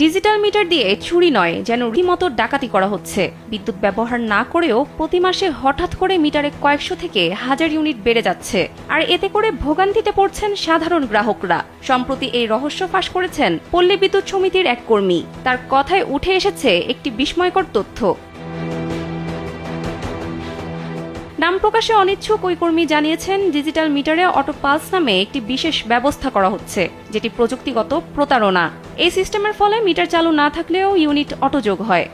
Digital meter দিয়ে চুরি নয়, যেন রীতিমতো ডাকাতি করা হচ্ছে। বিদ্যুৎ ব্যবহার না করেও প্রতি মাসে হঠাৎ করে মিটারে কয়েকশো থেকে হাজার ইউনিট বেড়ে যাচ্ছে, আর এতে করে ভোগান্তিতে পড়ছেন সাধারণ গ্রাহকরা। সম্প্রতি এই রহস্য ফাঁস করেছেন পল্লী বিদ্যুৎ সমিতির এক কর্মী। তার কথায় উঠে এসেছে একটি বিস্ময়কর তথ্য। নাম প্রকাশে অনিচ্ছুক ওই কর্মী জানিয়েছেন, ডিজিটাল মিটারে অটো পালস নামে একটি বিশেষ ব্যবস্থা করা হচ্ছে, যেটি প্রযুক্তিগত প্রতারণা। এই সিস্টেমের ফলে মিটার চালু না থাকলেও ইউনিট অটোযোগ হয়।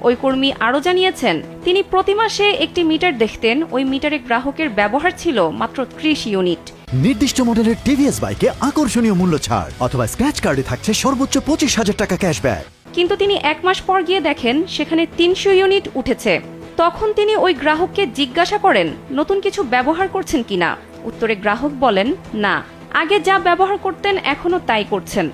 ওই কর্মী আরও জানিয়েছেন, তিনি প্রতি মাসে একটি মিটার দেখতেন। ওই মিটারে গ্রাহকের ব্যবহার ছিল মাত্র 30 ইউনিট। নির্দিষ্ট মডেলের টিভিএস বাইকে আকর্ষণীয় মূল্য ছাড় অথবা স্ক্র্যাচ কার্ডে থাকছে সর্বোচ্চ 25,000 টাকা ক্যাশব্যাক। কিন্তু তিনি 1 মাস পর গিয়ে দেখেন সেখানে 300 ইউনিট উঠেছে। তখন তিনি ওই গ্রাহককে জিজ্ঞাসা করেন, নতুন কিছু ব্যবহার করছেন কিনা। উত্তরে গ্রাহক বলেন, না, আগে যা ব্যবহার করতেন এখনো তাই করছেন।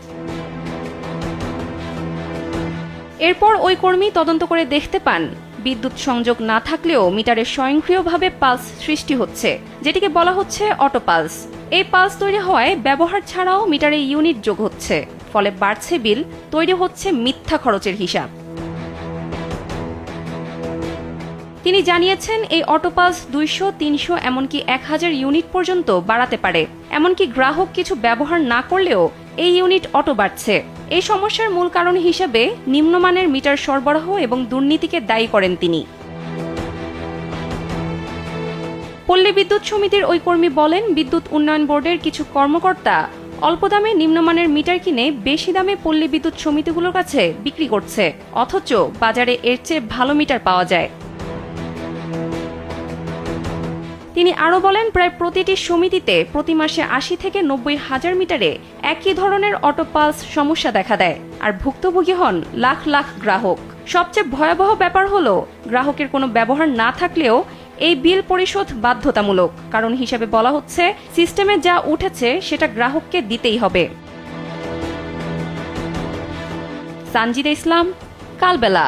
এরপর ওই কর্মী তদন্ত করে দেখতে পান, বিদ্যুৎ সংযোগ না থাকলেও মিটারে স্বয়ংক্রিয়ভাবে পালস সৃষ্টি হচ্ছে, যেটিকে বলা হচ্ছে অটো পালস। এই পালস তৈরি হওয়ায় ব্যবহার ছাড়াও মিটারে ইউনিট যোগ হচ্ছে, ফলে বাড়ছে বিল, তৈরি হচ্ছে মিথ্যা খরচের হিসাব। তিনি জানিয়েছেন, এই অটোপালস 200, 300 এমনকি 1000 ইউনিট পর্যন্ত বাড়াতে পারে। এমনকি গ্রাহক কিছু ব্যবহার না করলেও এই ইউনিট অটো বাড়ছে। এই সমস্যার মূল কারণ হিসেবে নিম্নমানের মিটার সরবরাহ এবং দুর্নীতিকে দায়ী করেন তিনি। পল্লী বিদ্যুৎ সমিতির ওই কর্মী বলেন, বিদ্যুৎ উন্নয়ন বোর্ডের কিছু কর্মকর্তা অল্প দামে নিম্নমানের মিটার কিনে বেশি দামে পল্লী বিদ্যুৎ সমিতিগুলোর কাছে বিক্রি করছে, অথচ বাজারে এর চেয়ে ভালো মিটার পাওয়া যায়। তিনি আরও বলেন, প্রায় প্রতিটি সমিতিতে প্রতি মাসে 80 থেকে 90 হাজার মিটারে একই ধরনের অটো পালস সমস্যা দেখা দেয়, আর ভুক্তভোগী হন লাখ লাখ গ্রাহক। সবচেয়ে ভয়াবহ ব্যাপার হলো, গ্রাহকের কোনো ব্যবহার না থাকলেও এই বিল পরিশোধ বাধ্যতামূলক, কারণ হিসেবে বলা হচ্ছে সিস্টেমে যা উঠেছে সেটা গ্রাহককে দিতেই হবে। সানজিদা ইসলাম, কালবেলা।